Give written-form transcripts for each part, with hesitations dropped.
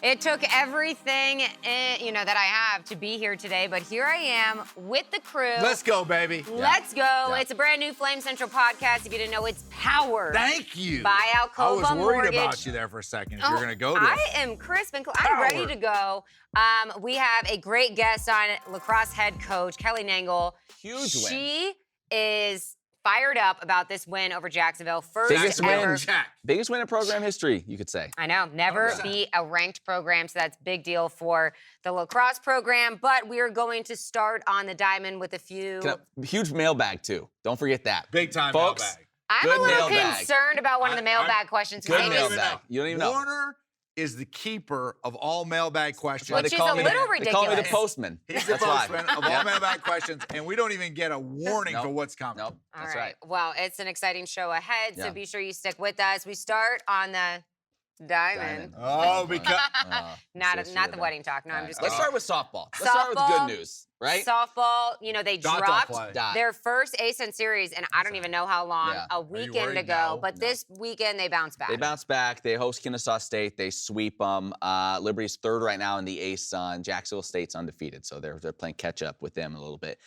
It took everything, that I have to be here today, but here I am with the crew. Let's go, baby. Let's go. Yeah. It's a brand new Flame Central podcast. If you didn't know, it's powered. Thank you. By Alcova I was worried Mortgage. about you there for a second. If you're going to go to I am crisp and I'm ready to go. We have a great guest on, Lacrosse head coach, Kelly Nangle. Huge win. She is fired up about this win over Jacksonville. First Biggest ever. win. Biggest win in program history, you could say. I know, never 100%. beat a ranked program, so that's a big deal for the lacrosse program. But we are going to start on the diamond with a few. Huge mailbag, too. Don't forget that. Big time Folks, mailbag. I'm good a little mailbag. concerned about one of the mailbag questions. Good Maybe mailbag. You don't even know. Warner is the keeper of all mailbag questions. Which is a little They call me the ridiculous. postman. He's the That's why. postman of all mailbag questions, and we don't even get a warning for what's coming. Nope. All That's right. right. Well, it's an exciting show ahead, so Yeah. be sure you stick with us. We start on the diamond. Oh, because Not the wedding talk. No, I'm just Let's kidding. start with softball. Let's start with the Softball. good news, right? Softball, they Dot don't dropped play. Dot. their first ASUN series, and I don't even know how long, Yeah. a weekend worried? ago. No. But this weekend, they bounced back. They bounce back. They host Kennesaw State. They sweep them. Liberty's third right now in the ASUN. Jacksonville State's undefeated, so they're playing catch up with them a little bit.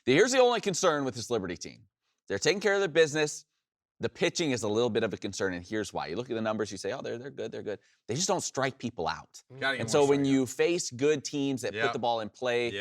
Here's the only concern with this Liberty team. They're taking care of their business. The pitching is a little bit of a concern, and here's why. You look at the numbers, you say, oh, they're good, they're good. They just don't strike people out. And so when you face good teams that put the ball in play,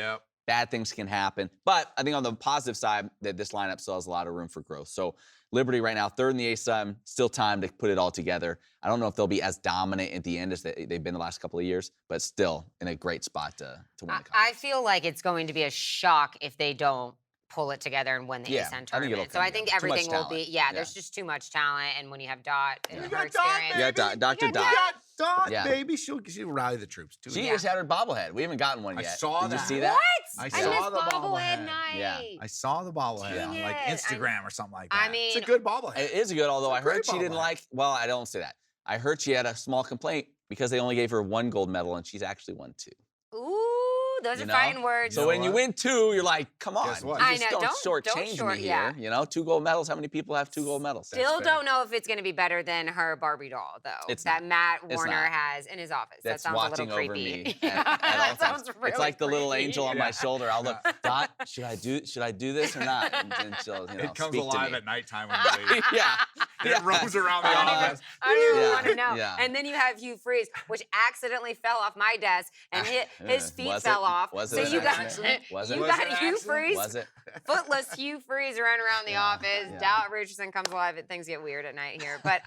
bad things can happen. But I think on the positive side, that this lineup still has a lot of room for growth. So Liberty right now, third in the ASUN, still time to put it all together. I don't know if they'll be as dominant at the end as they've been the last couple of years, but still in a great spot to win the conference. I feel like it's going to be a shock if they don't pull it together and win the ASUN tournament. So I think everything will be, there's just too much talent. And when you have Dot and her experience. Yeah, Dr. Dot. Dot, Yeah. baby. She'll rally the troops. Too. She just had her bobblehead. We haven't gotten one I yet. saw Did that. you see that? What? I I saw missed the bobblehead bobblehead. night. Yeah. I saw the bobblehead Dang on like it. Instagram or something like that. I mean, it's a good bobblehead. It is good, although It's a I heard great she didn't bobblehead. well, I don't say that. I heard she had a small complaint because they only gave her one gold medal and she's actually won two. Ooh, those You are know? fighting words. So know when you what? win two, you're like, come on. Guess what? You I just know, don't don't shortchange short- me here. yeah. You know, 2 gold medals. How many people have 2 gold medals? Still fair. don't know if it's going to be better than her Barbie doll, though. It's that not. Matt It's Warner not. has in his office. That's that sounds watching a little over creepy. me Yeah, at all that times. sounds really It's like the little creepy. angel on my shoulder. I'll look, Dot, should I do this or not? And she'll, It comes speak alive to me. at nighttime when you leave. Yeah. It roams around the office. I don't even Yeah. want to know. Yeah. And then you have Hugh Freeze, which accidentally fell off my desk, and his feet Was it? fell off. Was so it you an got accident? Was it? you Was got it an Hugh accident? Freeze, Was it? footless Hugh Freeze running around the office. Yeah. Doubt Richardson comes alive. Things get weird at night here. But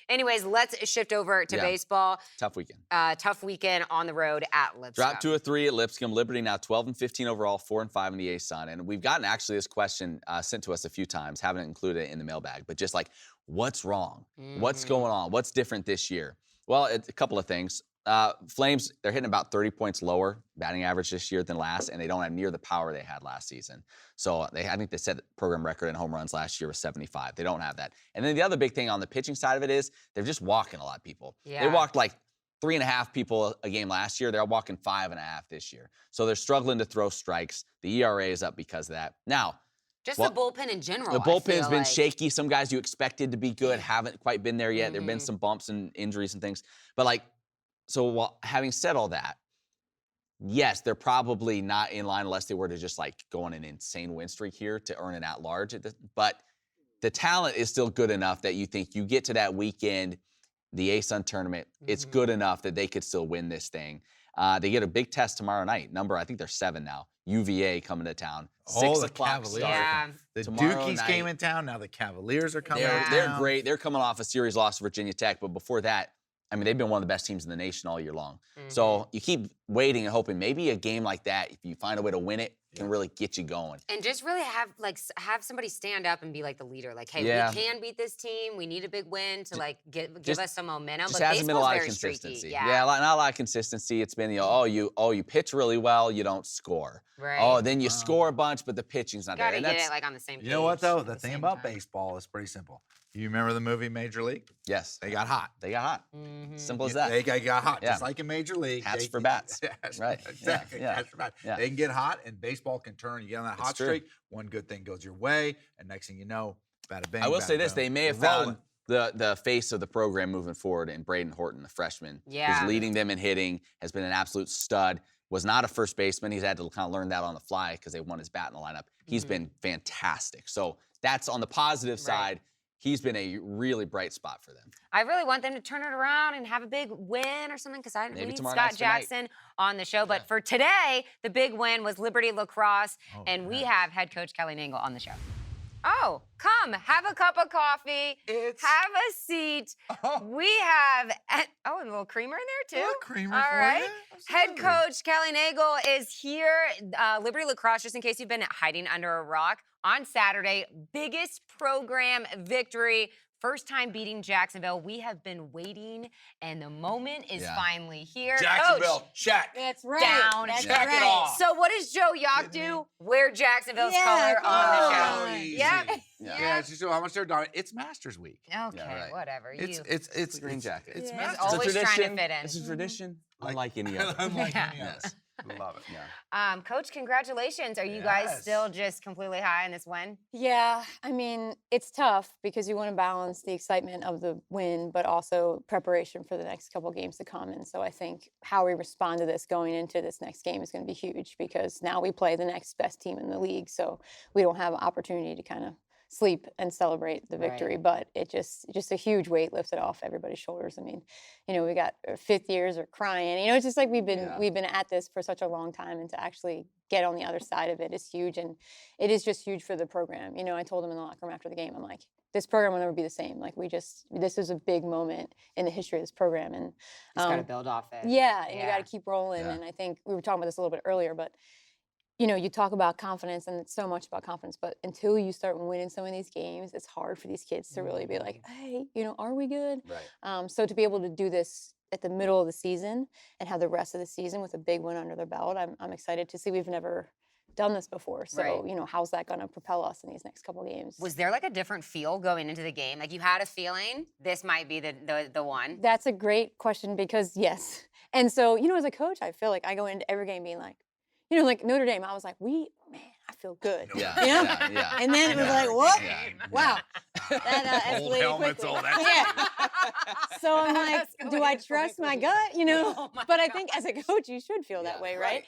anyways, let's shift over to baseball. Tough weekend. Tough weekend on the road at Lipscomb. Dropped 2-3 at Lipscomb. Liberty now 12-15 overall, 4-5 in the ASUN. And we've gotten actually this question sent to us a few times. Haven't included it in the mailbag, but just like, what's wrong? What's going on? What's different this year? Well, it's a couple of things. Flames, they're hitting about 30 points lower batting average this year than last, and they don't have near the power they had last season. So I think they set the program record in home runs last year was 75. They don't have that. And then the other big thing on the pitching side of it is they're just walking a lot of people. Yeah. They walked like 3.5 people a game last year. They're walking 5.5 this year. So they're struggling to throw strikes. The ERA is up because of that. Now, Just the bullpen in general. the I bullpen's feel been like. shaky. Some guys you expected to be good haven't quite been there yet. There have been some bumps and injuries and things. But having said all that, yes, they're probably not in line unless they were to just go on an insane win streak here to earn an at-large. But the talent is still good enough that you think you get to that weekend, the ASUN tournament, it's good enough that they could still win this thing. They get a big test tomorrow night. I think they're 7 now. UVA coming to town. 6 the o'clock Cavaliers. start. Yeah. The Tomorrow Dukies night. came in town. Now the Cavaliers are coming Yeah. in They're town. great. They're coming off a series loss to Virginia Tech, but before that, I mean, they've been one of the best teams in the nation all year long. So you keep waiting and hoping maybe a game like that, if you find a way to win it, can really get you going. And just really have somebody stand up and be like the leader. Like, hey, Yeah. we can beat this team. We need a big win to give us some momentum. Just But hasn't been a baseball's lot of very consistency. streaky. Yeah, not a lot of consistency. It's been, you pitch really well, you don't score. Right. Oh, then you score a bunch, but the pitching's not Gotta there. And get that's, it on the same page. You know what, though? at The thing same about time. baseball is pretty simple. You remember the movie Major League? yes, They got hot. they got hot. Simple as that. They got hot, Yeah. just like in Major League. Hats They- for bats. Yes, Right. Exactly. Yeah. Hats for bats. Yeah. They can get hot, and baseball can turn. You get on that It's hot true. streak, one good thing goes your way, and next thing you know, bada bing. I will bada say this, boom. they may have You're found rolling. the face of the program moving forward, and Braden Horton, the freshman, who's leading them in hitting, has been an absolute stud. Was not a first baseman. He's had to kind of learn that on the fly because they won his bat in the lineup. He's been fantastic. So that's on the positive side. He's been a really bright spot for them. I really want them to turn it around and have a big win or something, because we need Scott Jackson on the show. But for today, the big win was Liberty Lacrosse, and we have head coach Kelly Nangle on the show. Oh, come, have a cup of coffee, have a seat. We have, a little creamer in there too. A little creamer All for right. you. Head coach Kelly Nangle is here. Liberty Lacrosse, just in case you've been hiding under a rock, on Saturday, biggest program victory. First time beating Jacksonville. We have been waiting, and the moment is finally here. Jacksonville, Coach, check. That's right. Down. That's Check right. it off. So what does Joe Yock do? Wear Jacksonville's color on the show. Easy. Yep. Yeah, it's just how much they're doing. It's Masters Week. Okay, whatever. It's green jacket. It's Yeah. Masters. Always it's a trying to tradition. fit in. It's a tradition, unlike any other. Unlike Yeah. any other. Love it. Yeah. Coach, congratulations. Are you guys still just completely high on this win? Yeah, I mean, it's tough because you want to balance the excitement of the win, but also preparation for the next couple games to come. And so I think how we respond to this going into this next game is going to be huge, because now we play the next best team in the league. So we don't have an opportunity to kind of sleep and celebrate the victory, but it just a huge weight lifted off everybody's shoulders. I mean, we got fifth years are crying. It's just like we've been at this for such a long time, and to actually get on the other side of it is huge, and it is just huge for the program. I told him in the locker room after the game, I'm like, this program will never be the same. Like this is a big moment in the history of this program, and Just got to build off it. Yeah, and you got to keep rolling. And I think we were talking about this a little bit earlier, but you talk about confidence, and it's so much about confidence, but until you start winning some of these games, it's hard for these kids to really be like, hey, are we good? Right. So to be able to do this at the middle of the season and have the rest of the season with a big win under their belt, I'm excited to see. We've never done this before. So, how's that going to propel us in these next couple games? Was there like a different feel going into the game? Like you had a feeling this might be the one? That's a great question, because yes. And so, as a coach, I feel like I go into every game being like, like Notre Dame, I was like, I feel good. Yeah. And then it was like, whoop, wow. Old Escalated helmets, quickly. all that. So I'm like, do I Escalated trust my quickly. gut? Oh my But I think as a coach, you should feel that way, right?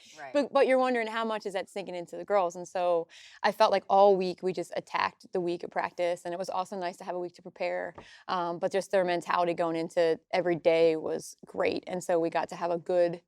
But you're wondering how much is that sinking into the girls. And so I felt like all week we just attacked the week of practice, and it was also nice to have a week to prepare. But just their mentality going into every day was great. And so we got to have a good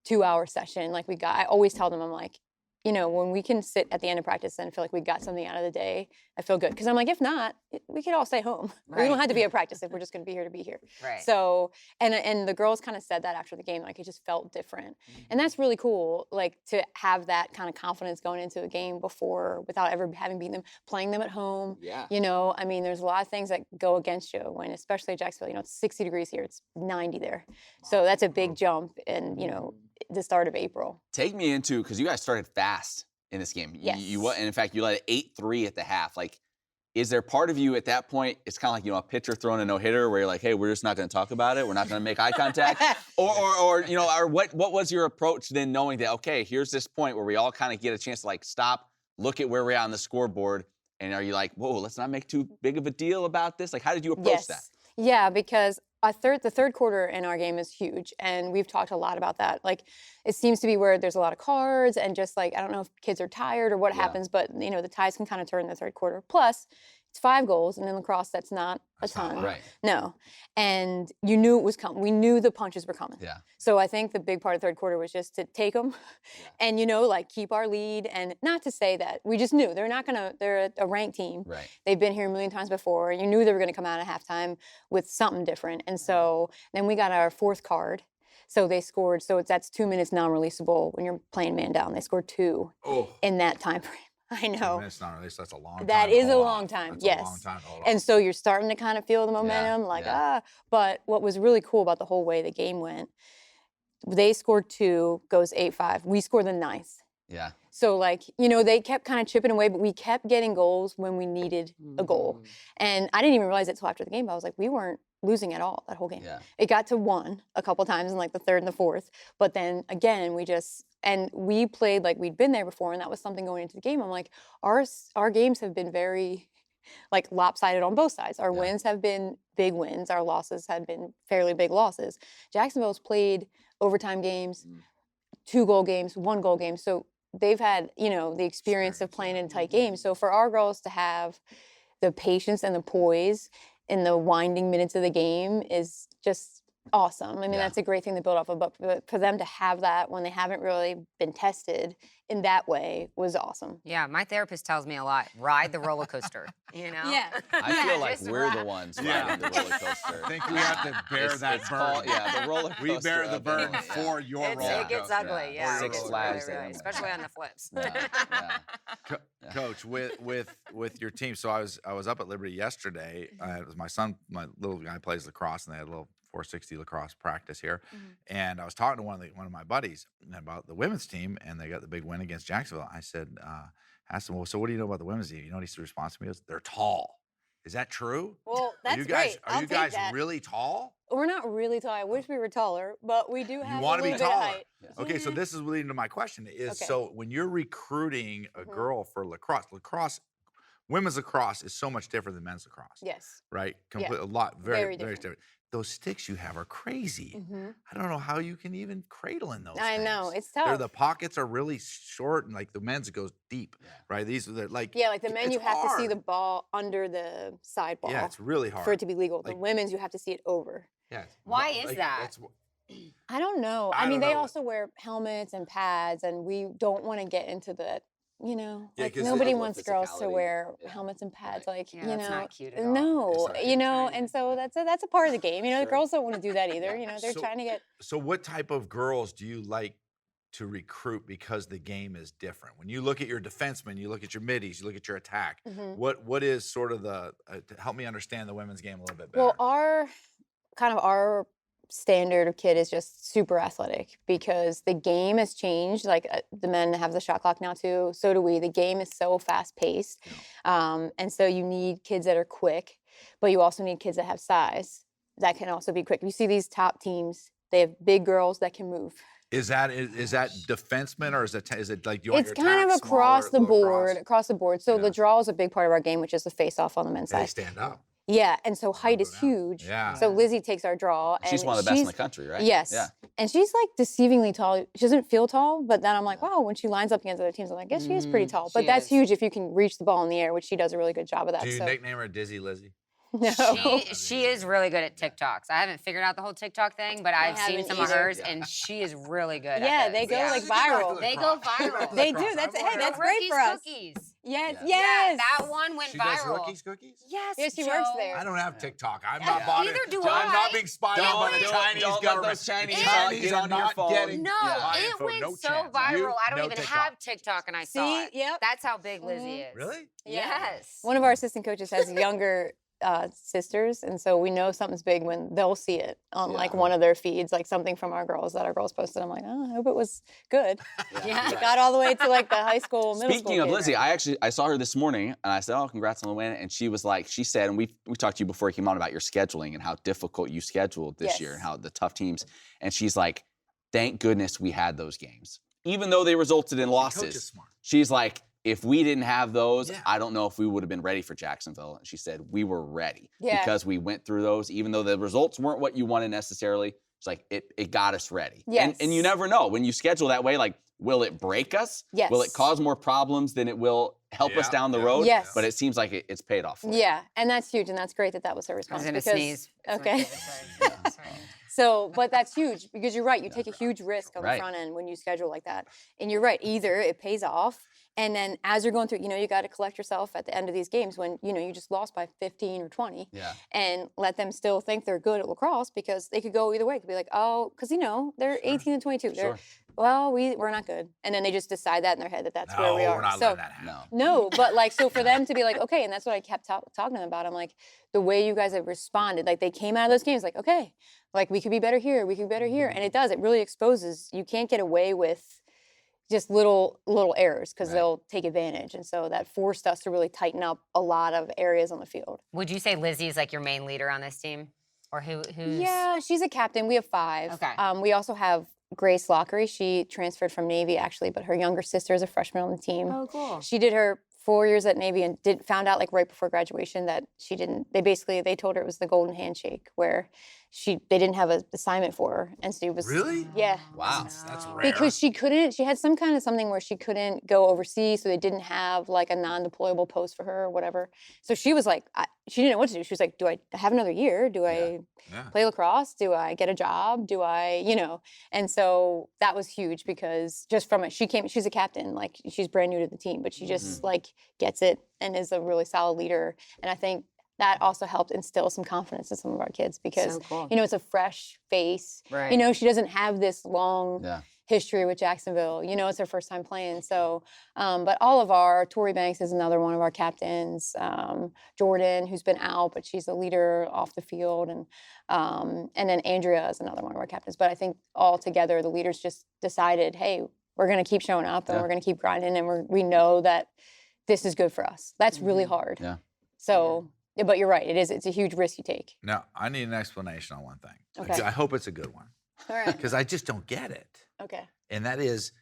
2-hour session. I always tell them, I'm like, when we can sit at the end of practice and feel like we got something out of the day, I feel good. Because I'm like, if not, we could all stay home. We don't have to be at practice if we're just going to be here to be here. Right. So, and the girls kind of said that after the game, like it just felt different. And that's really cool, like to have that kind of confidence going into a game before, without ever having beaten them, playing them at home. Yeah. I mean, there's a lot of things that go against you when, especially at Jacksonville, it's 60 degrees here, it's 90 there. So that's a big jump in, the start of April. Take me into, because you guys started fast in this game. Yes. And in fact, you led 8-3 at the half. Like, is there part of you at that point, it's kind of like, a pitcher throwing a no-hitter where you're like, hey, we're just not going to talk about it. We're not going to make eye contact. or what was your approach then, knowing that, okay, here's this point where we all kind of get a chance to stop, look at where we're at on the scoreboard. And are you like, whoa, let's not make too big of a deal about this? Like, how did you approach that? Yeah, because the third quarter in our game is huge, and we've talked a lot about that. Like, it seems to be where there's a lot of cards, and just I don't know if kids are tired or what happens, but the tides can kind of turn in the third quarter. Plus, it's 5 goals, and in lacrosse, that's not a ton. Right. No, and you knew it was coming. We knew the punches were coming. Yeah. So I think the big part of the third quarter was just to take them, and keep our lead. And not to say that we just knew they're a ranked team. Right. They've been here a million times before. You knew they were going to come out at halftime with something different. And so then we got our 4th card. So they scored. So that's 2 minutes non-releasable when you're playing man down. They scored 2 in that time frame. I know. That's not released. That's a long time. That is a long time. That's yes. a long time to hold and off. so you're starting to kind of feel the momentum, But what was really cool about the whole way the game went, they scored 2, goes 8-5. We scored the 9th. Yeah. So they kept kind of chipping away, but we kept getting goals when we needed a goal. And I didn't even realize it till after the game. But I was like, we weren't losing at all that whole game. Yeah. It got to 1 a couple times in the 3rd and the 4th. But then again, we played like we'd been there before, and that was something going into the game. I'm like, our games have been very lopsided on both sides. Our wins have been big wins. Our losses had been fairly big losses. Jacksonville's played overtime games, 2-goal games, 1-goal games. So they've had, the experience of playing in tight games. So for our girls to have the patience and the poise in the winding minutes of the game is just awesome. I mean, that's a great thing to build off of, but for them to have that when they haven't really been tested in that way was awesome. Yeah, my therapist tells me a lot. Ride the roller coaster, Yeah. I feel like just we're the ride. ones riding the roller coaster. I think we have to bear that burden. The roller coaster. We bear the of it burden all, for your roller It coaster. gets ugly, yeah. Six It gets Flags really, Day. especially on the flips. Coach, with your team, so I was up at Liberty yesterday. It was my son, my little guy plays lacrosse, and they had a little 460 lacrosse practice here. And I was talking to one of my buddies about the women's team, and they got the big win against Jacksonville. I said, asked him, well, so what do you know about the women's team? You know what his response to me was? They're tall. Is that true? Well, that's great. I'll Are you take guys that. really tall? We're not really tall. I wish we were taller, but we do have You want a to be little bit of taller. height. Okay, so this is leading to my question is, Okay. so when you're recruiting a girl for lacrosse, women's lacrosse is so much different than men's lacrosse. Yes. Right? Yeah. A lot, very, Very very different. different. Those sticks you have are crazy. I don't know how you can even cradle in those I know, things. it's tough. The pockets are really short, and like the men's, it goes deep, right? These are like Yeah, like the men, it's you have to see hard. the ball under the side ball Yeah, it's really hard. for it to be legal. The Like- women's, you have to see it over. Yeah. Why is that? I don't know. I I mean, don't they know. also wear helmets and pads, and we don't want to get into that. Yeah, Like 'cause nobody the wants girls to physicality. wear Yeah. helmets and pads. Right. Like Yeah, that's not cute at all. no, It's not cute. and so that's a part of the game. The girls don't want to do that either. They're So- trying to get. So what type of girls do you like to recruit because the game is different? When you look at your defensemen, you look at your middies, you look at your attack. What is sort of the to help me understand the women's game a little bit better? Well, our standard of kid is just super athletic because the game has changed. Like the men have the shot clock now too. So do we. The game is so fast paced, and so you need kids that are quick, but you also need kids that have size that can also be quick. You see these top teams; they have big girls that can move. Is that defenseman, or is it like you want It's your kind of attack across the smaller, board. Across the board. So Yeah. the draw is a big part of our game, which is the face off on the men's They side. stand up. Yeah, and so height go is down. huge. Yeah. So Lizzie takes our draw, and She's one of the best in the country, right? Yes. Yeah. And she's like deceivingly tall. She doesn't feel tall, but then I'm like, wow, when she lines up against other teams, I'm like, I guess she is pretty tall. But she that's is. huge if you can reach the ball in the air, which she does a really good job of that. Do you so nickname her Dizzy Lizzie? no. She is really good at TikToks. I haven't figured out the whole TikTok thing, but I've seen haven't some of either. hers, and she is really good. Yeah, at they this. go like viral. They go viral. They do. That's The great Rookies for us. Cookies. Yes, Yeah. yes. Yeah, that one went She viral. does rookies cookies? Yes, Yeah, she works Joe. there. I don't have TikTok. I'm not bothered. Neither do I'm I. not being spied on by the Chinese don't let government. those Chinese Chinese get are on your not phone. getting No, my it info. went No so chance. viral. You, I don't no even TikTok. have TikTok, and I saw it. Yep. That's how big Lizzie is. Really? Yes. One of our assistant coaches has younger sisters, and so we know something's big when they'll see it on like one of their feeds, like something from our girls that our girls posted. I'm like, oh, I hope it was good. Yeah. It got all the way to like the high school, middle school. Speaking of kid. Lizzie, I saw her this morning and I said, oh, congrats on the win. And she was like, she said, and we talked to you before you came on about your scheduling and how difficult you scheduled this year and how the tough teams. And she's like, thank goodness we had those games. Even though they resulted in Coach is losses. smart. She's like, if we didn't have those, Yeah. I don't know if we would have been ready for Jacksonville. And she said, we were ready Yeah. because we went through those, even though the results weren't what you wanted necessarily. It's like, it got us ready. Yes. And you never know. When you schedule that way, like, will it break us? Yes. Will it cause more problems than it will help us Yeah, down the yeah. road? Yes. But it seems like it's paid off for you. Yeah, and that's huge, and that's great that was her I response. was gonna because- sneeze. It's my Okay. favorite word. Sorry. So, but that's huge because you're right. You take a huge risk on the Right. front end when you schedule like that. And you're right. Either it pays off, and then as you're going through, you got to collect yourself at the end of these games when, you just lost by 15 or 20 Yeah. and let them still think they're good at lacrosse because they could go either way. It could be like, oh, because, they're 18 and 22. They're, Sure. well, we're not good. And then they just decide that in their head that that's where we No, are. we're not So, letting that happen. No. no, but like, so for them to be like, okay, and that's what I kept talking to them about. I'm like, the way you guys have responded, like they came out of those games like, okay, like we could be better here, we could be better here. And it does, it really exposes, you can't get away with just little errors because Right. they'll take advantage. And so that forced us to really tighten up a lot of areas on the field. Would you say Lizzie is like your main leader on this team? Or who's Yeah, she's a captain. We have 5. Okay. We also have Grace Lockery. She transferred from Navy actually, but her younger sister is a freshman on the team. Oh, cool. She did her 4 years at Navy and found out like right before graduation that she didn't. They told her it was the golden handshake where they didn't have an assignment for her, and so it was Really? Yeah. Wow. That's rare. Because she had some kind of something where she couldn't go overseas, so they didn't have like a non-deployable post for her or whatever. So she was like, she didn't know what to do. She was like, do I have another year? Do I play lacrosse? Do I get a job? Do I, And so that was huge because just from it, she's a captain, like she's brand new to the team, but she just like gets it and is a really solid leader. And I think that also helped instill some confidence in some of our kids because, So cool. it's a fresh face. Right. She doesn't have this long history with Jacksonville. It's her first time playing. So, but all of Tori Banks is another one of our captains. Jordan, who's been out, but she's a leader off the field. And then Andrea is another one of our captains. But I think all together, the leaders just decided, hey, we're going to keep showing up and we're going to keep grinding. And we know that this is good for us. That's really hard. Yeah. So... But you're right. It's a huge risk you take. Now, I need an explanation on one thing. Okay. I hope it's a good one. All right. Because I just don't get it. Okay. And that is,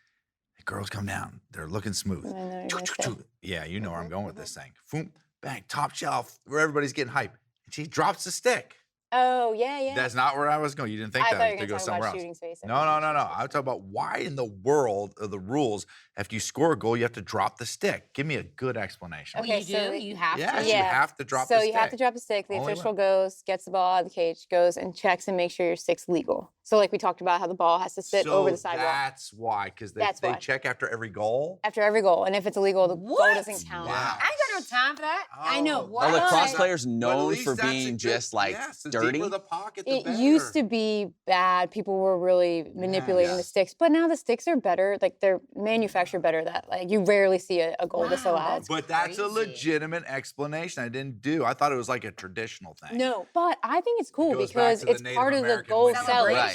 the girls come down. They're looking smooth. I know what you're gonna say. Yeah, you know where I'm going with this thing. Boom, bang, top shelf, where everybody's getting hype. And she drops the stick. Oh, yeah. That's not where I was going. You didn't think I that thought you were to going go to talk somewhere about else. shooting space. No. I'm talking about why in the world of the rules, after you score a goal, you have to drop the stick. Give me a good explanation. Okay, you do? You have Yes, to? you have to drop the So stick. you have to drop the stick. The Only official one. goes, gets the ball out of the cage, goes and checks and makes sure your stick's legal. So like we talked about how the ball has to sit over the sidewalk. That's why, because they why. check after every goal. After every goal. And if it's illegal, the goal doesn't count. Wow. I ain't got no time for that. I know. Are lacrosse But players at known least for that's a being good- just like yes, the dirty? deeper the pocket, the It better. used to be bad. People were really manipulating the sticks, but now the sticks are better. Like they're manufactured better. That like you rarely see a goal disallowed. But that's a crazy. legitimate explanation. I didn't do. I thought it was like a traditional thing. No, but I think it's cool It goes back because to the it's Native part of the American goal way of selling. Right. Celebration.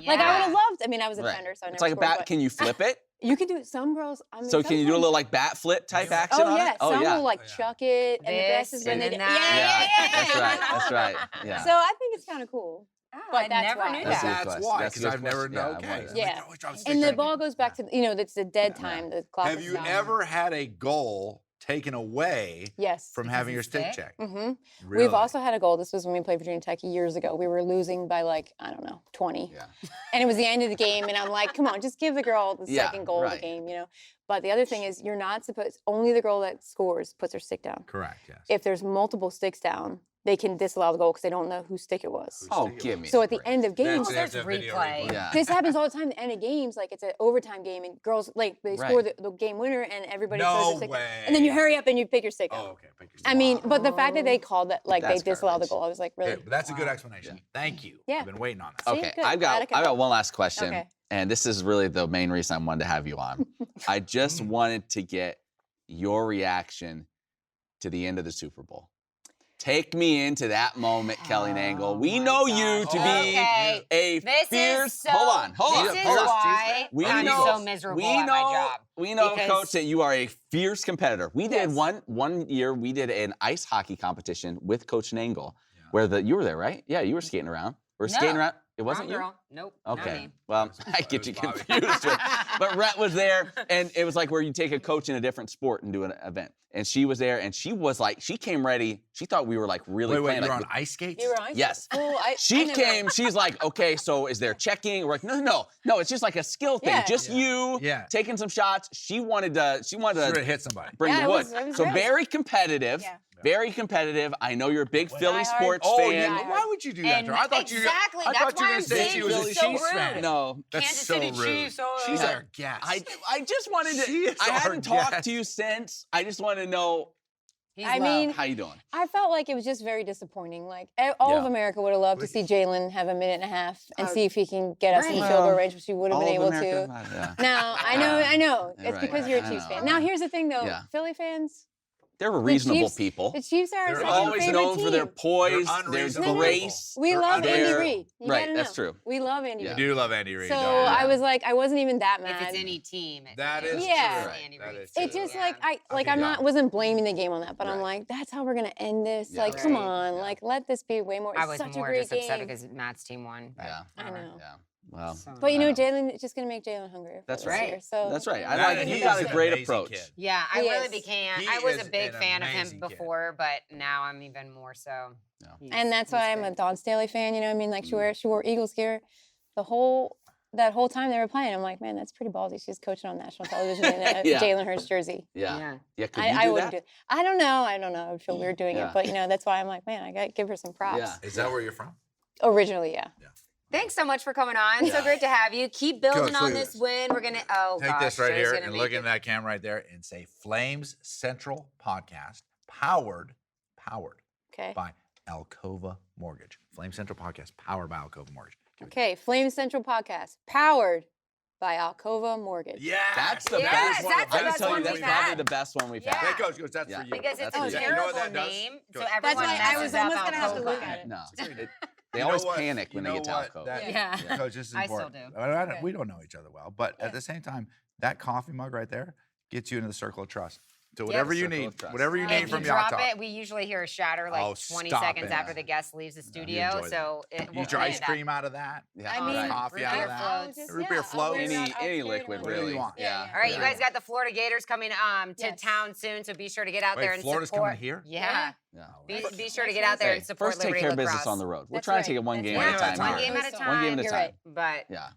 Like I would have yeah. loved. I mean, I was a Right. defender, so I It's never like a scored, bat. but Can you flip it? you can do it. Some girls. I mean, So some can you do a girls- little like bat flip type action Oh on yeah, it? Oh some yeah. will like chuck it, and the best This is when and they then do. that. Yeah. That's right. Yeah. So I think it's kind of cool. Oh, But I that's never why. knew That's that. good That's question. why, That's a because good I've never question. Yeah, known. I Okay. wondered. I'm Yeah. like, oh, drop the stick, And the drop ball it. goes back to it's the dead time. The clock. Have is you done. ever had a goal taken away Yes. from Because having your it's stick thick? checked? Mm-hmm. Really? We've also had a goal. This was when we played Virginia Tech years ago. We were losing by like, I don't know, 20. Yeah. And it was the end of the game. And I'm like, come on, just give the girl the Yeah, second goal of right. the game, But the other thing is you're not supposed, only the girl that scores puts her stick down. Correct. Yes. If there's multiple sticks down, they can disallow the goal because they don't know whose stick it was. Oh, give me. So at the end of games, There's replay. Yeah. this happens all the time. At the end of games, like it's an overtime game, and girls like they score Right. the game winner, and everybody No throws their stick down. way. And then you hurry up and you pick your stick Oh, up. okay. Pick your I stick. mean, but the fact that they called that, like they That's disallowed the garbage. goal, I was like, really? Okay, but that's a good explanation. Thank you. Yeah. I've been waiting on that. See, Okay, good. I've Glad I got could I got help. one last question, Okay. and this is really the main reason I wanted to have you on. I just wanted to get your reaction to the end of the Super Bowl. Take me into that moment, Kelly Nangle. We my know you God. to be Okay. a This fierce. is so. hold on. This is hold on. why We I'm know- so miserable at my job. We know, Because- Coach, that you are a fierce competitor. We did Yes. one year. We did an ice hockey competition with Coach Nangle, where you were there, right? Yeah, you were skating around. We're skating No. around. It wasn't Wrong you. girl. Nope. not Okay. me. Well, I get you confused. But Rhett was there, and it was like where you take a coach in a different sport and do an event. And she was there, and she was like, she came ready. She thought we were like really Wait, playing. you're like, on ice skates? You were on? Yes. Cool. She came, she's like, okay, so is there checking? We're like, no, it's just like a skill thing. Yeah. Just you taking some shots. She wanted to Should have hit somebody. bring Yeah, the it wood. was- it was So great. very competitive. Yeah. Very competitive. I know you're a big Philly Diehard. sports Oh, fan. yeah. Why would you do that And to her? I thought you. exactly, I that's thought you why were I'm going to say saying she it was a was so Chiefs rude. fan. No. That's Kansas so City rude. Chiefs, oh, She's yeah. our guest. I just wanted to. She is I our hadn't talked guest. to you since. I just want to know He's I loved. mean, how you doing. I felt like it was just very disappointing. Like all of Yeah. America would have loved to see Jalen have a minute and a half and see if he can get us in the right. field goal range, which he would have been All of able to. America, yeah. Now I know. It's Right, because you're a I Chiefs know. fan. Now here's the thing, though, Yeah. Philly fans. They're reasonable Chiefs- people. The Chiefs are our They're second always favorite known team. for their poise, They're their unreasonable grace. We They're love Andy unreasonable. Reid. You Right, gotta that's know. true. We love Andy Yeah. You Reid. do love Andy Reid. So don't you? I was like, I wasn't even that If mad. it's any team, That is Yeah. true. Andy That Reid. is It true. just Yeah. wasn't blaming the game on that, but I'm Right. like, that's how we're gonna end this. Yeah. Like, come Right. on, like let this be way more. I It's was such more a great just upset game. because Matt's team won. But Yeah. I know. Yeah. Wow. But you know, Jalen, it's just going to make Jalen hungrier. For That's this right. year, so That's right. I That- like he you got is a an great amazing approach. kid. Yeah, I He really is. became. He I was is a big an fan of amazing him kid. before, but now I'm even more so. Yeah. And that's why I'm a Dawn Staley fan. You know what I mean? Like she wore Eagles gear that whole time they were playing. I'm like, man, that's pretty ballsy. She's coaching on national television in a Yeah. Jalen Hurts jersey. Yeah. Yeah. Could you I do wouldn't that? do it. I don't know. I would feel weird doing Yeah. it, but you know, that's why I'm like, man, I got to give her some props. Yeah. Is that where you're from? Originally, yeah. Thanks so much for coming on. So Yeah. great to have you. Keep building Coach, on look at this this. win. We're gonna. Take gosh, this right Joe's here gonna and make look it. in that camera right there and say Flames Central Podcast, powered Okay. by Alcova Mortgage. Flames Central Podcast, powered by Alcova Mortgage. Give it- Okay. Flame Central Podcast, powered by Alcova Mortgage. Yeah, That's the Yes, best one. that's I the gotta best tell one you, that's we've probably had. the best one we've Yeah. had. Hey, Coach, goes, that's Yeah. for you. Because it's That's a for you. You know terrible what that does? name, so Coach. everyone why I was messes almost up gonna have to Alcova. look at it. No. They You know always what? panic You when they know get to what? Alcova. That- Yeah. Coach, this is I still important. do. We don't know each other well, but at the same time, that coffee mug right there gets you into the circle of trust. So whatever you Circle need, of trust. whatever you If need you from drop Yacht it, we usually hear a shatter like Oh, 20 stop seconds it. after the guest leaves the you studio. enjoy So it You will eat your ice that. cream out of that. Yeah. I all mean, right. coffee out of that. Floats. Root beer floats. Any liquid, Whatever you really. want. Yeah. All right, you Yeah. guys got the Florida Gators coming to Yes. town soon, so be sure to get out Wait, there and Florida's support. coming here? Yeah. Yeah. Be sure to get out there Hey, and support first take Liberty care of Lacrosse. business on the road. We're That's trying right. to take it one That's game right. at a time. One here. game at a time. One game at a You're time. right. But Yeah.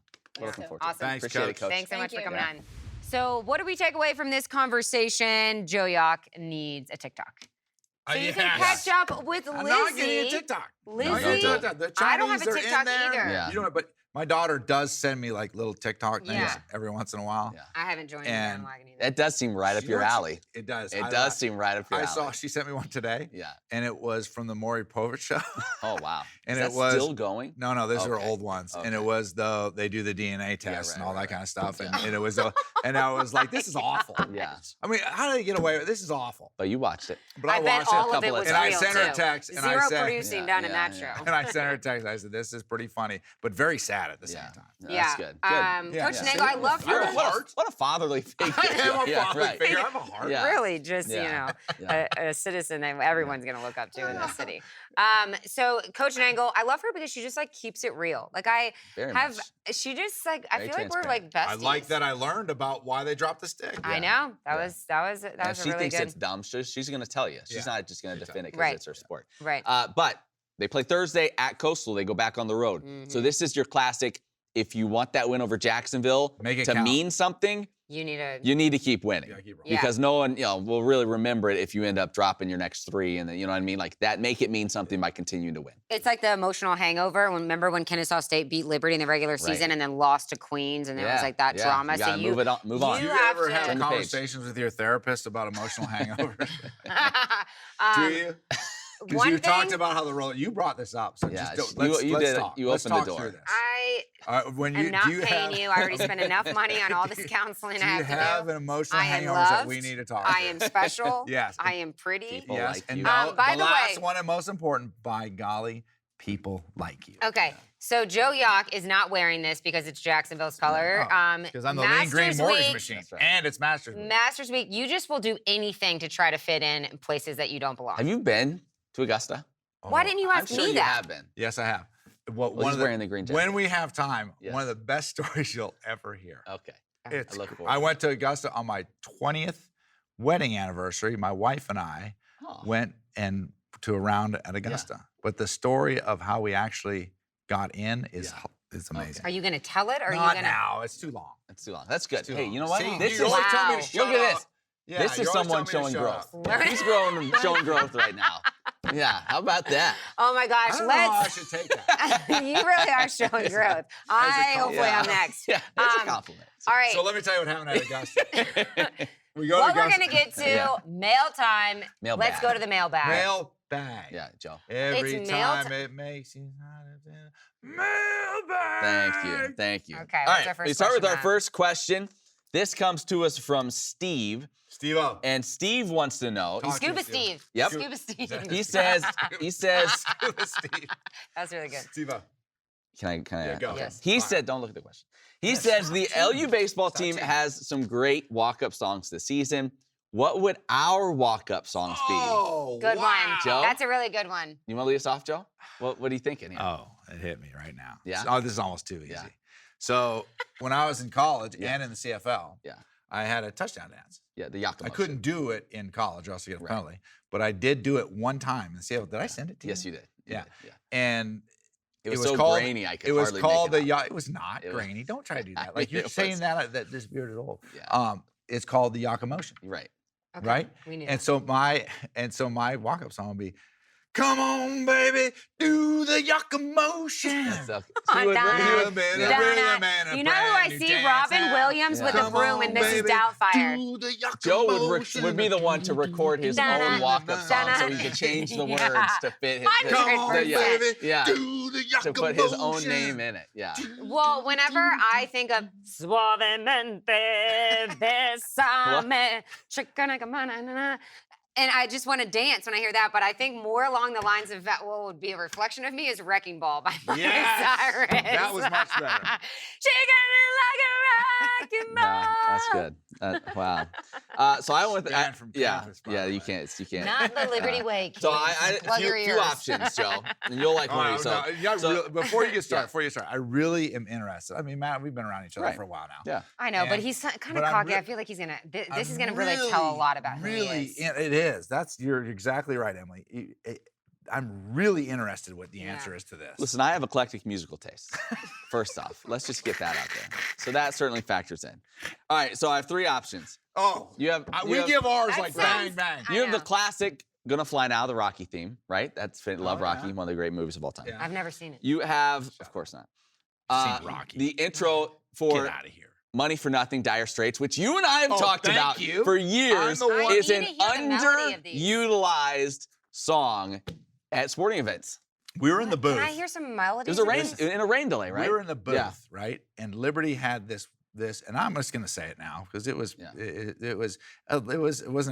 We're looking forward to awesome. it. Thanks, Appreciate it, Coach. Coach. Thanks so much for Thank coming you. on. So, what do we take away from this conversation? Joe Yock needs a TikTok. So you can catch up with I'm not getting a Lizzie. TikTok. Lizzie? No, don't do it. The I don't have a Chinese are in TikTok there. either. Yeah. You know, but my daughter does send me like little TikTok things Yeah. every once in a while. Yeah. I haven't joined the And bandwagon either. It does seem right up She your wants- alley. It does. It I- does seem right up your I alley. saw she sent me one today, Yeah. and it was from the Maury Povich show. Oh, wow. And Is it that was still going? No, these are Okay. old ones, and Okay. it was they do the DNA test and all that right. kind of stuff, and it was and I was like, this is awful. Yeah. I mean, how did they get away with this? Is awful. But you watched it. But I bet watched all it, of it couple was of and I real sent her a too. text, and Zero I said, producing Yeah, done in yeah, that yeah. show. and I sent her a text. I said, this is pretty funny, but very sad at the same Yeah. time. No, Yeah. That's good. Good. Yeah. Coach Yeah. Nangle, I love You're your a heart. What a fatherly figure. I am a Yeah, fatherly right. figure. I have a heart. Yeah. really just Yeah. Yeah. a citizen that everyone's gonna look up to in this city. So Coach Nangle, I love her because she just like keeps it real. Like I Very have, much. she just like I Very feel like we're like besties. I like that I learned about why they dropped the stick. I Yeah. know that Yeah. was And a if she really thinks good. it's dumb, she's going to tell you. She's Yeah. not just going to defend it because Right. it's her sport. Right. But they play Thursday at Coastal. They go back on the road. So Mhm. this is your classic. If you want that win over Jacksonville Make it to count. mean something, You need a you need to keep winning. Yeah, keep rolling. Yeah. Because no one, will really remember it if you end up dropping your next three, and then, you know what I mean. Like that, make it mean something by continuing to win. It's like the emotional hangover. Remember when Kennesaw State beat Liberty in the regular season and then lost to Queens, and there was like that drama. You gotta move it on. Move on. Do you have ever to- have Turn the page. conversations with your therapist about emotional hangovers? Um, Do you? Because one you talked thing- about how the roller. You brought this up, so Yeah, just you- don't, let's, you let's did it. talk. You Let's opened the talk door. through this. I When am you not do you paying have, you. I already spent enough money on all this counseling do I you have have to an emotional I am hangovers that we loved. need to talk? I am special. Yes. I am pretty. People Yes, like and you. no, By the the last way- one and most important, by golly, people like you. Okay, so Joe Yock is not wearing this because it's Jacksonville's color. Because I'm the lean green Masters mortgage Week- machine, That's right. and it's Masters Week. Masters Week, you just will do anything to try to fit in places that you don't belong. Have you been to Augusta? Why didn't you I'm ask sure me you that? have been. Yes, I have. Well, Well, he's wearing the green jacket. When we have time, Yes. one of the best stories you'll ever hear. Okay. It's, I look forward I to went to Augusta on my 20th wedding anniversary. My wife and I Oh. went to a round at Augusta. But the story of how we actually got in is amazing. Are you going to tell it, or are Not you going now. It's too long. That's too long. That's good. It's too Hey, long. you know what? See, This you're is always telling me to Wow. shut Look at up. this. Yeah, This is you're always someone telling me showing to shut growth. up. He's showing growth right now. Yeah, how about that? Oh my I gosh, don't know how I let's. should take that. You really are showing growth. Hopefully Yeah. I'm next. Yeah, it's a Um, compliment. All right. So let me tell you what happened at Augusta. We go What to we're Augusta. going to get to, Yeah. mail time. Mailbag. Let's go to the mailbag. Mailbag. Yeah, Joe. Every It's mail time it makes you mailbag. Thank you. Thank you. Okay, All what's right, our first we start with question, our Matt? first question. This comes to us from Steve, Steve-O. and Steve wants to know. Talk to Scuba you, Steve. Yep. Scuba Steve. He says, Scuba Steve. That's really good. Steve-O. can I? Yeah, go. Okay. Yes. He Fine. said, don't look at the question. He Yes, says stop the changing. LU baseball Stop team changing. has some great walk-up songs this season. What would our walk-up songs be? Oh, Good wow. one. Joe? That's a really good one. You want to lead us off, Joe? What are you thinking here? Oh, it hit me right now. Yeah? Oh, this is almost too easy. Yeah. So when I was in college and in the CFL, I had a touchdown dance. Yeah, the Yakima. I couldn't do it in college, or else I get a penalty. But I did do it one time in the CFL. Did I send it to you? Yes, you did. Yeah. Yeah. And it was so called, grainy, I could it was hardly called make it the. It was not grainy. Don't try to do that. Like you're saying that this beard is old. Yeah. It's called the Yakima Motion. Right. Okay. Right. We knew and so my walk-up song would be, "Come on, baby, do the Yakima Motion." You know who I see? Robin Williams with a broom and Mrs. Doubtfire. Joe would be the one to record his own walk-up song so he could change the words to fit his. Come on, baby, do the Yakima to put his own name in it. Yeah. Well, whenever I think of suavemente besame, and I just want to dance when I hear that, but I think more along the lines of what would be a reflection of me is Wrecking Ball by Miley Cyrus. That was much better. She got me like a wrecking ball. No, that's good. Wow. So I went. You can't. Not the Liberty way, kids. So I Plug your few ears. options, Joe, and you'll like one. Before you get started, I really am interested. I mean, Matt, we've been around each other for a while now. Yeah. I know, but he's kind of cocky. I feel like he's gonna. This is gonna really tell a lot about who he is. It is. You're exactly right, Emily. I'm really interested in what the answer is to this. Listen, I have eclectic musical tastes. First off, let's just get that out there. So that certainly factors in. All right, so I have 3 options. Oh, we give ours like bang, bang. You have the classic "Gonna Fly Now," the Rocky theme, right? That's Love Rocky, one of the great movies of all time. Yeah. I've never seen it. You have, of course not. Seen Rocky. The intro for Get out of here. Money for Nothing, Dire Straits, which you and I have talked about for years, is an underutilized song at sporting events. We were in the booth. Can I hear some melodies? It was in a rain delay, right? We were in the booth, right? And Liberty had this, and I'm just gonna say it now because it wasn't a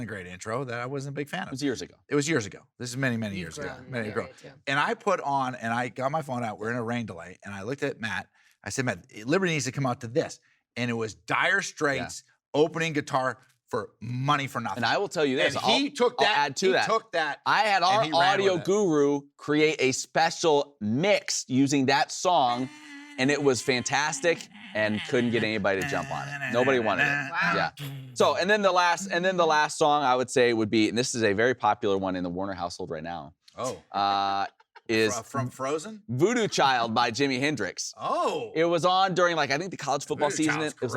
great intro that I wasn't a big fan of. It was years ago. It was years ago. This is many years ago. Many ago. And I put on, and I got my phone out. We're in a rain delay, and I looked at Matt. I said, Matt, Liberty needs to come out to this. And it was Dire Straits opening guitar for Money for Nothing. And I will tell you this. And he took that. I'll add to that. He took that. I had our audio guru create a special mix using that song, and it was fantastic and couldn't get anybody to jump on it. Nobody wanted it. Wow. Yeah. So, and then the last song I would say would be, and this is a very popular one in the Warner household right now. Oh. Is from Frozen? Voodoo Child by Jimi Hendrix. Oh. It was on during I think the college football season. It was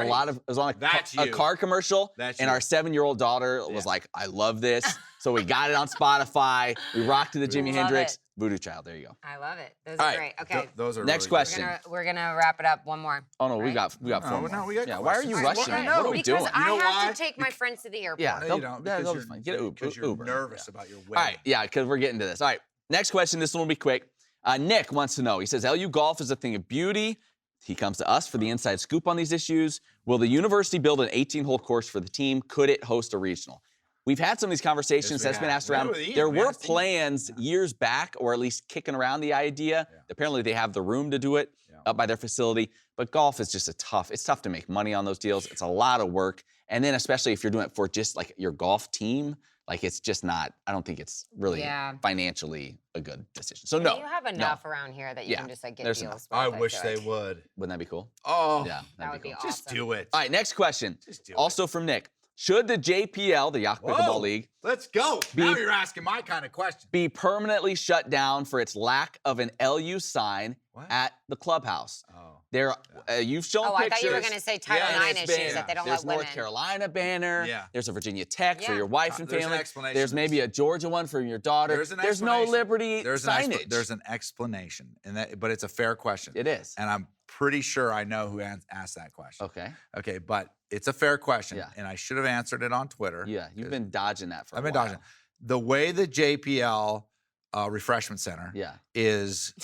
on a car commercial. And our 7-year-old daughter was like, I love this. So we got it on Spotify. We rocked to the Jimi Hendrix. Voodoo Child. There you go. I love it. Those are great. Okay. Those are next really question. We're gonna wrap it up. One more. Oh no, we got 4 more. No, we got why are you rushing? Well, What are we doing? Because I have to take my friends to the airport. Yeah, No, you don't. they'll be fine. Get an Uber. Because you're nervous about your wedding. All right, yeah, because we're getting to this. All right, next question. This one will be quick. Nick wants to know. He says, LU golf is a thing of beauty. He comes to us for the inside scoop on these issues. Will the university build an 18-hole course for the team? Could it host a regional? We've had some of these conversations. That's been asked around. There were plans years back, or at least kicking around the idea. Apparently, they have the room to do it up by their facility. But golf is just it's tough to make money on those deals. It's a lot of work. And then especially if you're doing it for just like your golf team, like it's just not, I don't think it's really financially a good decision. So no. You have enough around here that you can just like get deals with. I wish they would. Wouldn't that be cool? Oh. Yeah, that would be awesome. Just do it. All right, next question. Also from Nick. Should the JPL, the Yakima Pickleball League, let's go. Now you're asking my kind of question. Be permanently shut down for its lack of an LU sign at the clubhouse? There, you've shown pictures. I thought you were going to say Title IX issues that they don't let women. There's North Carolina banner. There's a Virginia Tech for your wife and There's family. an explanation. There's maybe a Georgia one for your daughter. There's no Liberty signage. There's an explanation, but it's a fair question. It is. And I'm pretty sure I know who asked that question. Okay, but it's a fair question, and I should have answered it on Twitter. Yeah, you've been dodging that for a while. I've been dodging. The way the JPL Refreshment Center is...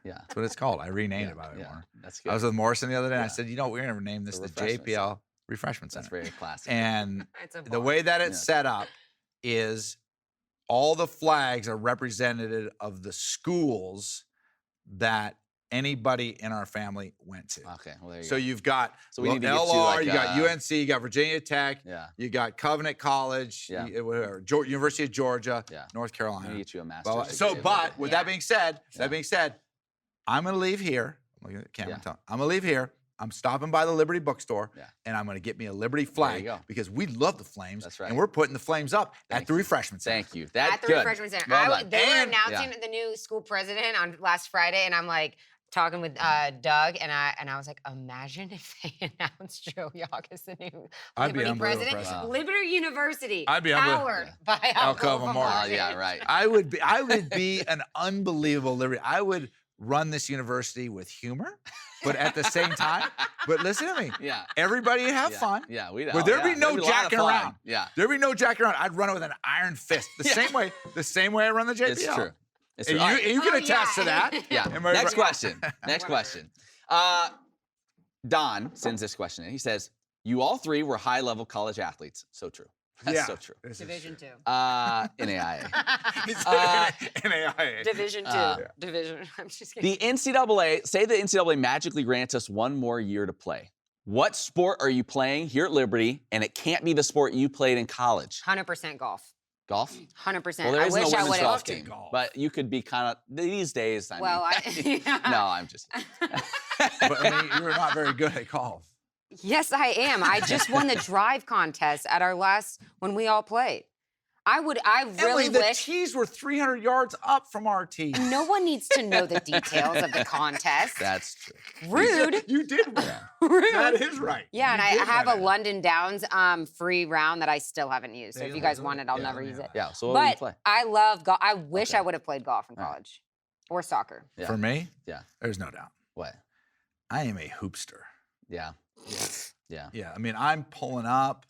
That's what it's called. I renamed it by the way. That's good. I was with Morrison the other day, and I said, we're going to name this the JPL Refreshment Center. That's very classic. And the way that it's set up is all the flags are representative of the schools that anybody in our family went to. Okay, well, there you go. So you've got we need to get LR, you got UNC, you got Virginia Tech, you got Covenant College, University of Georgia, North Carolina. We need to get you a master's degree. But with that being said, I'm going to leave here. Look at the camera. I'm going to leave here. I'm stopping by the Liberty bookstore, and I'm going to get me a Liberty flag because we love the Flames. That's right. And we're putting the Flames up at the refreshment center. Thank you. That's at the good. refreshment center. Well They were announcing the new school president on last Friday, and I'm like talking with Doug, and I was like, imagine if they announced Joe Yock as the new Liberty president. Wow. Liberty University, I'd be powered by Alcova Mortgage. Yeah, right. I would be an unbelievable Liberty. I would run this university with humor, but at the same time, but listen to me. Yeah. Everybody have fun. Yeah, we But there'd be no jacking around. Yeah. There'd be no jacking around. I'd run it with an iron fist. The same way I run the JPL. It's true. It's And true. you can attest to that. Yeah. Am I Next right? question. Next question. Don sends this question in. He says, you all three were high-level college athletes. So true. That's so true. Division 2. NAIA. NAIA. Division 2. Division. I'm just kidding. The NCAA, say the NCAA magically grants us one more year to play. What sport are you playing here at Liberty, and it can't be the sport you played in college? 100% golf. Golf? 100%. Well, there I is wish no I women's would golf have. team, Golf. but you could be kind of, these days, I mean. No, I'm just. But I mean, you were not very good at golf. Yes, I am. I just won the drive contest at our last when we all played. I really Emily, the wish. tees were 300 yards up from our tees. No one needs to know the details of the contest. That's true. Rude. You did win. Rude. That is right. Yeah, and You I did have win a it. London Downs free round that I still haven't used. So Yeah, if you you guys have want it. it, I'll Yeah, never yeah. use it. Yeah, so what would you play? But I love golf. I wish Okay. I would have played golf in college or soccer. Yeah. For me, Yeah. there's no doubt. What? I am a hoopster. Yeah. Yeah. Yeah, I mean, I'm pulling up.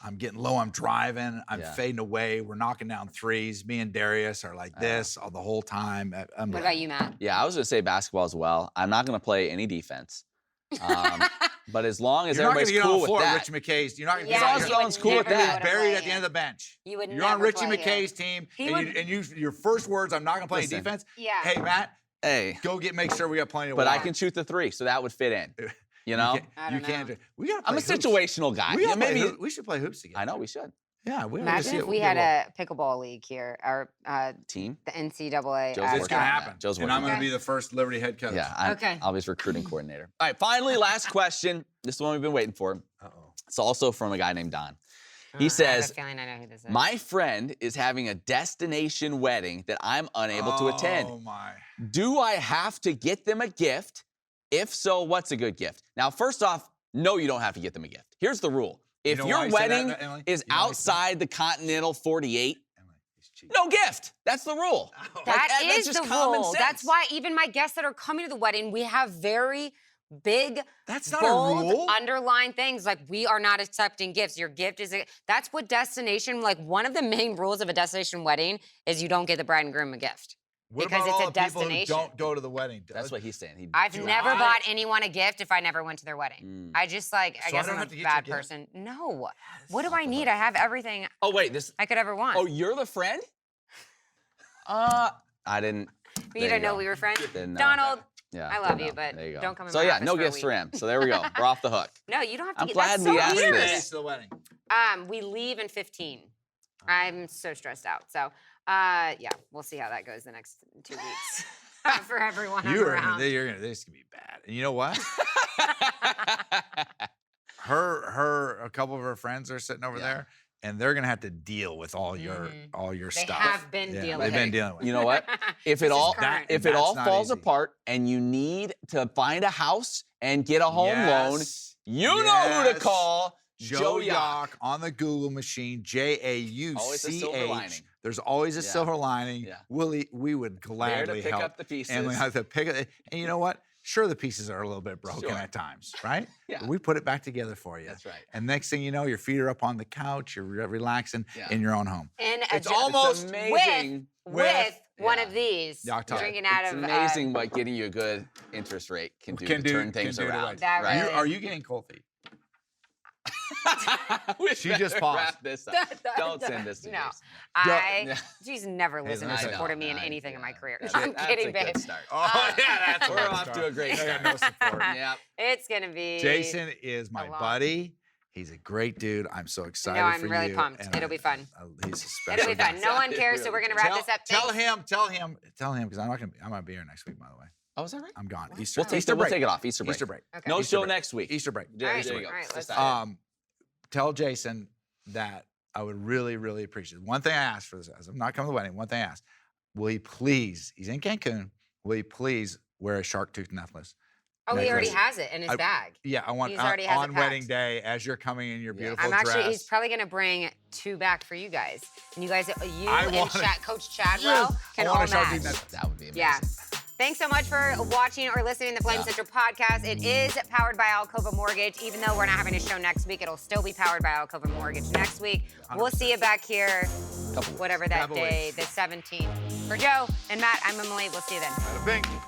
I'm getting low. I'm driving. I'm Yeah. fading away. We're knocking down threes. Me and Darius are like this all the whole time. What about you, Matt? Yeah, I was going to say basketball as well. I'm not going to play any defense. But as long as You're not going everybody's to get on cool the with floor that. Richie McKay's. You're not going to Yeah, get on as you long would as cool with never that. go to buried play at the end it. of the bench. You would You're on never Richie play McKay's it. team, He and, would- your first words, I'm not going to play Listen. defense. Yeah. Hey, Matt, Hey, go make sure we got plenty of but water. I can shoot the three, so that would fit in. You know? I You don't can't. know. We got to I'm play a situational guy. We, Yeah, gotta play maybe. we should play hoops together. I know we should. Yeah, we Imagine if we had a pickleball league here, or Team? the NCAA. Joe's at, It's going to happen. Joe's and working I'm going to on be it. the first Liberty head coach. Yeah, Okay. I'll be his recruiting coordinator. All right, finally, last question. This is the one we've been waiting for. Uh-oh. It's also from a guy named Don. I He have says, a feeling I know who this is. my friend is having a destination wedding that I'm unable to attend. Oh, my. Do I have to get them a gift? If so, what's a good gift? Now, first off, no, you don't have to get them a gift. Here's the rule. If know why your I say that, wedding Emily? is You know why I say that? outside the Continental 48, Emily, he's cheating. no gift. That's the rule. That That's is just the common rule. sense. That's why even my guests that are coming to the wedding, we have very big, That's not bold, a rule. underlined things like we are not accepting gifts. Your gift is that's what destination. Like one of the main rules of a destination wedding is you don't get the bride and groom a gift. What because about it's all a the people who destination. don't go to the wedding? That's what he's saying. I've Do never I- bought anyone a gift if I never went to their wedding. I just I So I guess don't I'm have a to get bad you a gift? person. No. What is do I off the need? hook. I have everything Oh, wait. This. I could ever want. Oh, you're the friend? I didn't. you there didn't you know go. we were friends? Didn't know. Donald. Yeah, I love didn't you, know. but There you go. don't come in So my yeah, office no for a gifts week. for him. So there we go. We're off the hook. No, you don't have to I'm get glad that's so we asked weird. this. to the wedding. We leave in 15. I'm so stressed out. So, yeah, we'll see how that goes the next 2 weeks for everyone I'm around. This is gonna be bad. And you know what? A couple of her friends are sitting over there, and they're gonna have to deal with all your They stuff. have been dealing They've with been it. dealing with You it. know what? If it This is all current. if it all That's not falls easy. apart and you need to find a house and get a home loan, Yes, you know who to yes. call. Joe Yock. Yock on the Google machine, JAUCH. Always a silver lining. There's always a Yeah. silver lining. Yeah. we would There gladly to pick help. up the pieces. And we have to pick it. And you know what? Sure, the pieces are a little bit broken Sure. at times, right? Yeah. But we put it back together for you. That's right. And next thing you know, your feet are up on the couch. You're relaxing Yeah. in your own home. And It's a- almost amazing. with one Yeah. of these. Yock talk. Drinking out It's of amazing what getting you a good interest rate can do to turn things can do around. That right? really- Are you getting cold feet? We She just better paused. Wrap this up. Don't send this to No, Jason. she's never listened or I know, supported me in I- anything in my yeah, career. that's I'm a- that's kidding, a good babe. start. Oh, yeah, that's We're off to a great I got start. no support. Yep. It's gonna be. Jason is my long- buddy. He's a great dude. I'm so excited I'm for really you. pumped. and It'll be fun. He's a special It'll be fun. guy. No one It cares, so really we're gonna is. wrap this up. Tell Thanks. him, because I'm not gonna be here next week, by the way. Oh, is that right? I'm gone. Wow. Easter We'll break. take it off. Easter break. Easter break. Okay. No Easter show break. next week. Easter break. All right, There you go. all right, let's Tell Jason that I would really, really appreciate it. One thing I asked for this, as I'm not coming to the wedding, one thing I asked, will he please, he's in Cancun, will he please wear a shark tooth necklace? Oh, he already necklace? has it in his bag. Yeah, I want He's already has it on wedding packed. day as you're coming in your beautiful I'm actually, dress. he's probably going to bring 2 back for you guys. And you guys, you I and want Coach Chadwell can I all want a shark match. tooth necklace. That would be amazing. Yeah. Thanks so much for watching or listening to the Flame Central podcast. It is powered by Alcova Mortgage. Even though we're not having a show next week, it'll still be powered by Alcova Mortgage next week. We'll see you back here, whatever that day, the 17th. For Joe and Matt, I'm Emily. We'll see you then. Bada bing.